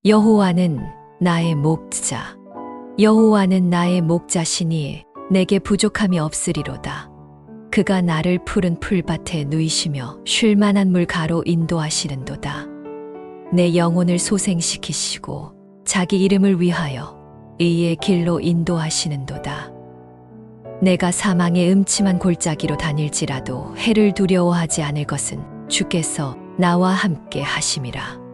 여호와는 나의 목자. 여호와는 나의 목자시니 내게 부족함이 없으리로다. 그가 나를 푸른 풀밭에 누이시며 쉴 만한 물가로 인도하시는도다. 내 영혼을 소생시키시고 자기 이름을 위하여 의의 길로 인도하시는도다. 내가 사망의 음침한 골짜기로 다닐지라도 해를 두려워하지 않을 것은 주께서 나와 함께 하심이라.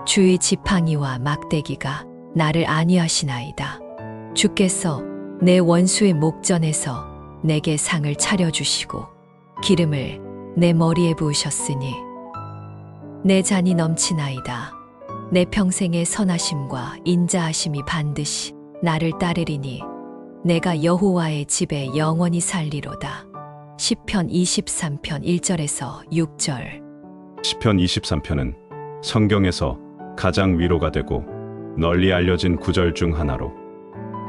주의 지팡이와 막대기가 나를 안위하시나이다. 주께서 내 원수의 목전에서 내게 상을 차려주시고 기름을 내 머리에 부으셨으니 내 잔이 넘치나이다. 내 평생의 선하심과 인자하심이 반드시 나를 따르리니 내가 여호와의 집에 영원히 살리로다. 시편 23편 1절에서 6절. 시편 23편은 성경에서 가장 위로가 되고 널리 알려진 구절 중 하나로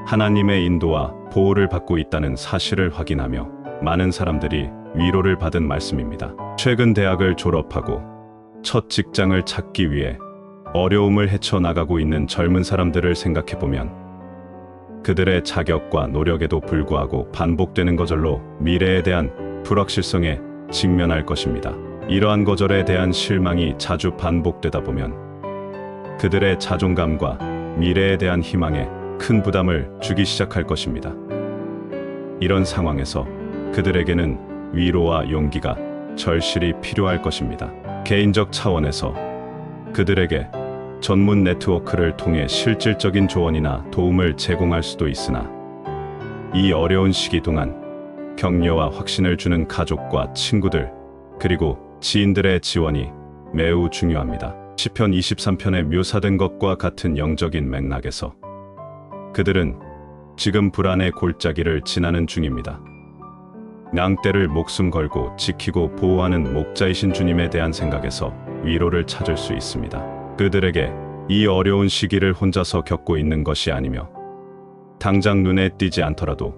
하나님의 인도와 보호를 받고 있다는 사실을 확인하며 많은 사람들이 위로를 받은 말씀입니다. 최근 대학을 졸업하고 첫 직장을 찾기 위해 어려움을 헤쳐나가고 있는 젊은 사람들을 생각해보면 그들의 자격과 노력에도 불구하고 반복되는 거절로 미래에 대한 불확실성에 직면할 것입니다. 이러한 거절에 대한 실망이 자주 반복되다 보면 그들의 자존감과 미래에 대한 희망에 큰 부담을 주기 시작할 것입니다. 이런 상황에서 그들에게는 위로와 용기가 절실히 필요할 것입니다. 개인적 차원에서 그들에게 전문 네트워크를 통해 실질적인 조언이나 도움을 제공할 수도 있으나 이 어려운 시기 동안 격려와 확신을 주는 가족과 친구들 그리고 지인들의 지원이 매우 중요합니다. 시편 23편에 묘사된 것과 같은 영적인 맥락에서 그들은 지금 불안의 골짜기를 지나는 중입니다. 낭떼를 목숨 걸고 지키고 보호하는 목자이신 주님에 대한 생각에서 위로를 찾을 수 있습니다. 그들에게 이 어려운 시기를 혼자서 겪고 있는 것이 아니며 당장 눈에 띄지 않더라도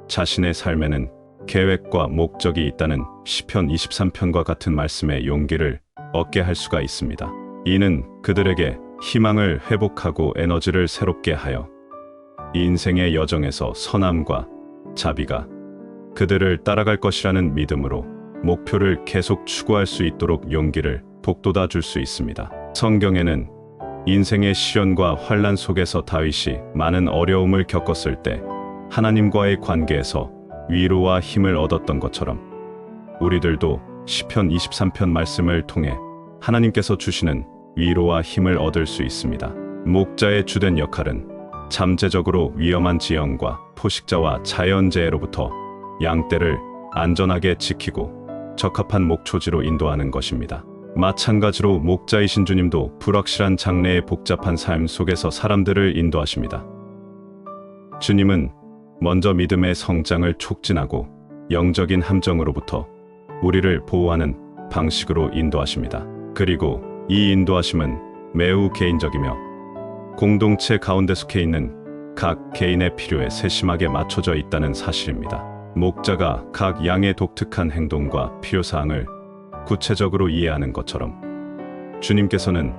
자신의 삶에는 계획과 목적이 있다는 시편 23편과 같은 말씀의 용기를 얻게 할 수가 있습니다. 이는 그들에게 희망을 회복하고 에너지를 새롭게 하여 인생의 여정에서 선함과 자비가 그들을 따라갈 것이라는 믿음으로 목표를 계속 추구할 수 있도록 용기를 북돋아 줄 수 있습니다. 성경에는 인생의 시련과 환난 속에서 다윗이 많은 어려움을 겪었을 때 하나님과의 관계에서 위로와 힘을 얻었던 것처럼 우리들도 시편 23편 말씀을 통해 하나님께서 주시는 위로와 힘을 얻을 수 있습니다. 목자의 주된 역할은 잠재적으로 위험한 지형과 포식자와 자연재해로부터 양떼를 안전하게 지키고 적합한 목초지로 인도하는 것입니다. 마찬가지로 목자이신 주님도 불확실한 장래의 복잡한 삶 속에서 사람들을 인도하십니다. 주님은 먼저 믿음의 성장을 촉진하고 영적인 함정으로부터 우리를 보호하는 방식으로 인도하십니다. 그리고 이 인도하심은 매우 개인적이며 공동체 가운데 속해 있는 각 개인의 필요에 세심하게 맞춰져 있다는 사실입니다. 목자가 각 양의 독특한 행동과 필요사항을 구체적으로 이해하는 것처럼 주님께서는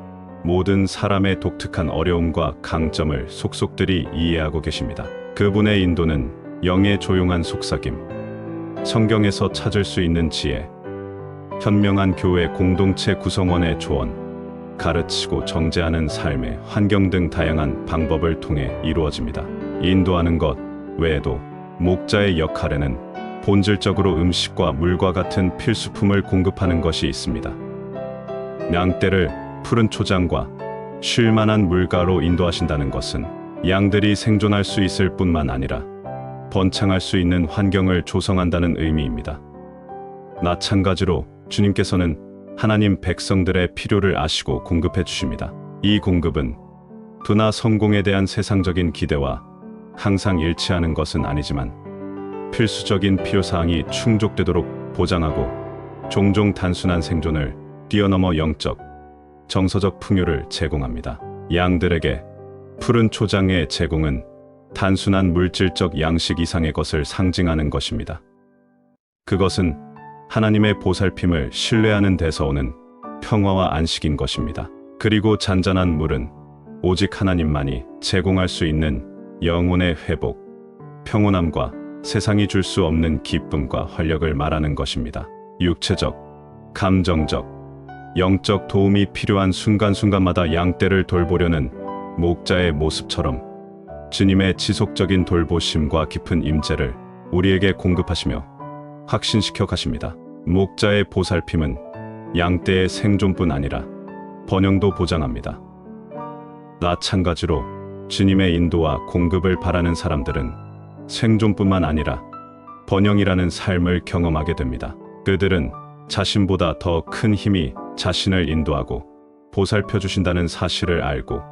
모든 사람의 독특한 어려움과 강점을 속속들이 이해하고 계십니다. 그분의 인도는 영의 조용한 속삭임, 성경에서 찾을 수 있는 지혜, 현명한 교회 공동체 구성원의 조언, 가르치고 정죄하는 삶의 환경 등 다양한 방법을 통해 이루어집니다. 인도하는 것 외에도 목자의 역할에는 본질적으로 음식과 물과 같은 필수품을 공급하는 것이 있습니다. 양떼를 푸른 초장과 쉴 만한 물가로 인도하신다는 것은 양들이 생존할 수 있을 뿐만 아니라 번창할 수 있는 환경을 조성한다는 의미입니다. 마찬가지로 주님께서는 하나님 백성들의 필요를 아시고 공급해 주십니다. 이 공급은 두나 성공에 대한 세상적인 기대와 항상 일치하는 것은 아니지만 필수적인 필요사항이 충족되도록 보장하고 종종 단순한 생존을 뛰어넘어 영적, 정서적 풍요를 제공합니다. 양들에게 푸른 초장의 제공은 단순한 물질적 양식 이상의 것을 상징하는 것입니다. 그것은 하나님의 보살핌을 신뢰하는 데서 오는 평화와 안식인 것입니다. 그리고 잔잔한 물은 오직 하나님만이 제공할 수 있는 영혼의 회복, 평온함과 세상이 줄 수 없는 기쁨과 활력을 말하는 것입니다. 육체적, 감정적, 영적 도움이 필요한 순간순간마다 양떼를 돌보려는 목자의 모습처럼 주님의 지속적인 돌보심과 깊은 임재를 우리에게 공급하시며 확신시켜 가십니다. 목자의 보살핌은 양떼의 생존뿐 아니라 번영도 보장합니다. 마찬가지로 주님의 인도와 공급을 바라는 사람들은 생존뿐만 아니라 번영이라는 삶을 경험하게 됩니다. 그들은 자신보다 더 큰 힘이 자신을 인도하고 보살펴 주신다는 사실을 알고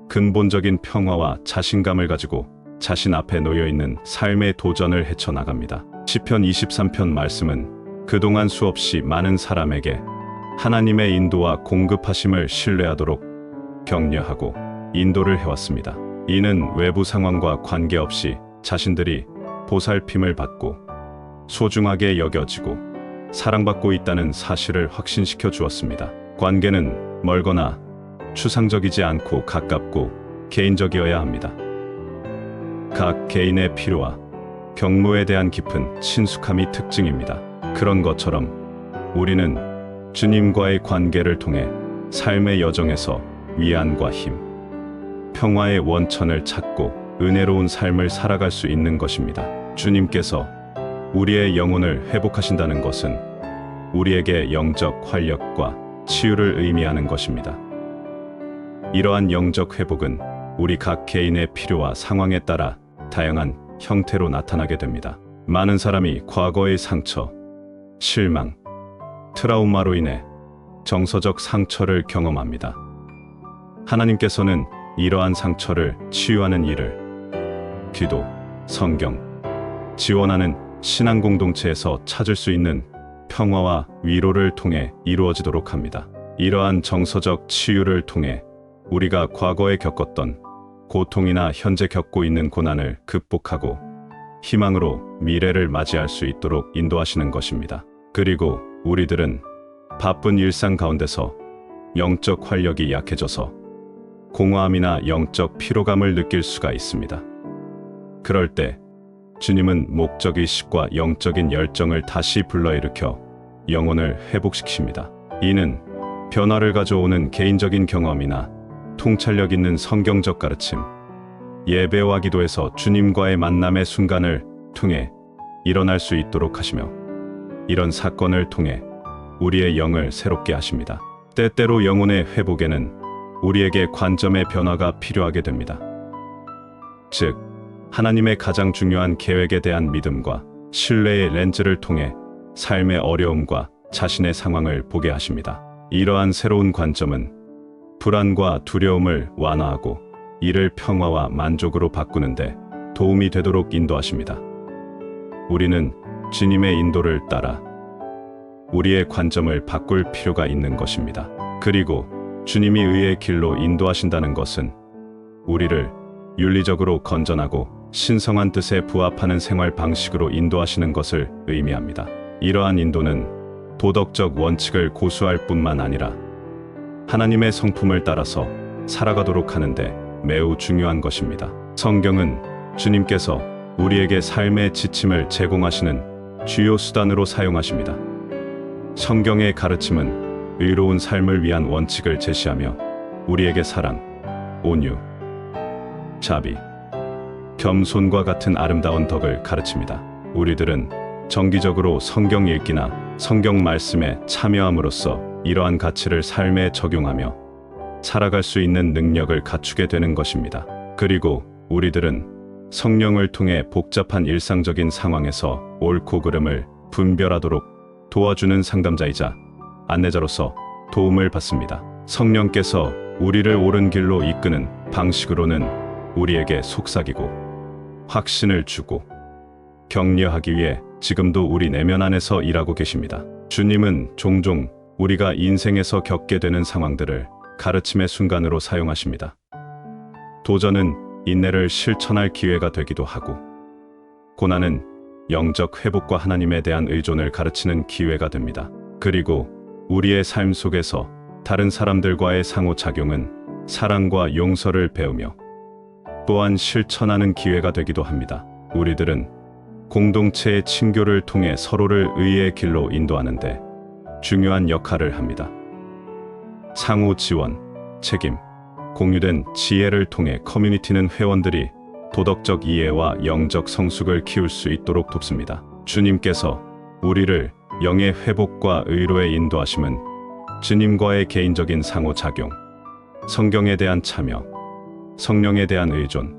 근본적인 평화와 자신감을 가지고 자신 앞에 놓여 있는 삶의 도전을 헤쳐나갑니다. 시편 23편 말씀은 그동안 수없이 많은 사람에게 하나님의 인도와 공급하심을 신뢰하도록 격려하고 인도를 해왔습니다. 이는 외부 상황과 관계없이 자신들이 보살핌을 받고 소중하게 여겨지고 사랑받고 있다는 사실을 확신시켜 주었습니다. 관계는 멀거나 추상적이지 않고 가깝고 개인적이어야 합니다. 각 개인의 필요와 경무에 대한 깊은 친숙함이 특징입니다. 그런 것처럼 우리는 주님과의 관계를 통해 삶의 여정에서 위안과 힘, 평화의 원천을 찾고 은혜로운 삶을 살아갈 수 있는 것입니다. 주님께서 우리의 영혼을 회복하신다는 것은 우리에게 영적 활력과 치유를 의미하는 것입니다. 이러한 영적 회복은 우리 각 개인의 필요와 상황에 따라 다양한 형태로 나타나게 됩니다. 많은 사람이 과거의 상처, 실망, 트라우마로 인해 정서적 상처를 경험합니다. 하나님께서는 이러한 상처를 치유하는 일을 기도, 성경, 지원하는 신앙 공동체에서 찾을 수 있는 평화와 위로를 통해 이루어지도록 합니다. 이러한 정서적 치유를 통해 우리가 과거에 겪었던 고통이나 현재 겪고 있는 고난을 극복하고 희망으로 미래를 맞이할 수 있도록 인도하시는 것입니다. 그리고 우리들은 바쁜 일상 가운데서 영적 활력이 약해져서 공허함이나 영적 피로감을 느낄 수가 있습니다. 그럴 때 주님은 목적의식과 영적인 열정을 다시 불러일으켜 영혼을 회복시키십니다. 이는 변화를 가져오는 개인적인 경험이나 통찰력 있는 성경적 가르침, 예배와 기도에서 주님과의 만남의 순간을 통해 일어날 수 있도록 하시며 이런 사건을 통해 우리의 영을 새롭게 하십니다. 때때로 영혼의 회복에는 우리에게 관점의 변화가 필요하게 됩니다. 즉, 하나님의 가장 중요한 계획에 대한 믿음과 신뢰의 렌즈를 통해 삶의 어려움과 자신의 상황을 보게 하십니다. 이러한 새로운 관점은 불안과 두려움을 완화하고 이를 평화와 만족으로 바꾸는데 도움이 되도록 인도하십니다. 우리는 주님의 인도를 따라 우리의 관점을 바꿀 필요가 있는 것입니다. 그리고 주님이 의의 길로 인도하신다는 것은 우리를 윤리적으로 건전하고 신성한 뜻에 부합하는 생활 방식으로 인도하시는 것을 의미합니다. 이러한 인도는 도덕적 원칙을 고수할 뿐만 아니라 하나님의 성품을 따라서 살아가도록 하는데 매우 중요한 것입니다. 성경은 주님께서 우리에게 삶의 지침을 제공하시는 주요 수단으로 사용하십니다. 성경의 가르침은 의로운 삶을 위한 원칙을 제시하며 우리에게 사랑, 온유, 자비, 겸손과 같은 아름다운 덕을 가르칩니다. 우리들은 정기적으로 성경 읽기나 성경 말씀에 참여함으로써 이러한 가치를 삶에 적용하며 살아갈 수 있는 능력을 갖추게 되는 것입니다. 그리고 우리들은 성령을 통해 복잡한 일상적인 상황에서 옳고 그름을 분별하도록 도와주는 상담자이자 안내자로서 도움을 받습니다. 성령께서 우리를 옳은 길로 이끄는 방식으로는 우리에게 속삭이고 확신을 주고 격려하기 위해 지금도 우리 내면 안에서 일하고 계십니다. 주님은 종종 우리가 인생에서 겪게 되는 상황들을 가르침의 순간으로 사용하십니다. 도전은 인내를 실천할 기회가 되기도 하고 고난은 영적 회복과 하나님에 대한 의존을 가르치는 기회가 됩니다. 그리고 우리의 삶 속에서 다른 사람들과의 상호작용은 사랑과 용서를 배우며 또한 실천하는 기회가 되기도 합니다. 우리들은 공동체의 친교를 통해 서로를 의의 길로 인도하는데 중요한 역할을 합니다. 상호 지원, 책임, 공유된 지혜를 통해 커뮤니티는 회원들이 도덕적 이해와 영적 성숙을 키울 수 있도록 돕습니다. 주님께서 우리를 영의 회복과 의로의 인도하심은 주님과의 개인적인 상호작용, 성경에 대한 참여, 성령에 대한 의존,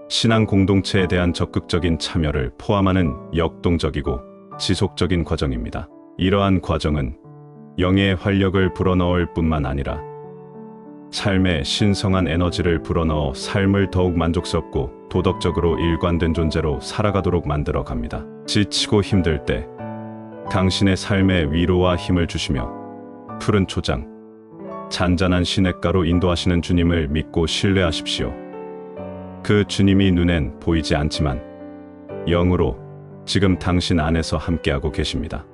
신앙 공동체에 대한 적극적인 참여를 포함하는 역동적이고 지속적인 과정입니다. 이러한 과정은 영의 활력을 불어넣을 뿐만 아니라 삶에 신성한 에너지를 불어넣어 삶을 더욱 만족스럽고 도덕적으로 일관된 존재로 살아가도록 만들어 갑니다. 지치고 힘들 때 당신의 삶에 위로와 힘을 주시며 푸른 초장, 잔잔한 시냇가로 인도하시는 주님을 믿고 신뢰하십시오. 그 주님이 눈엔 보이지 않지만 영으로 지금 당신 안에서 함께하고 계십니다.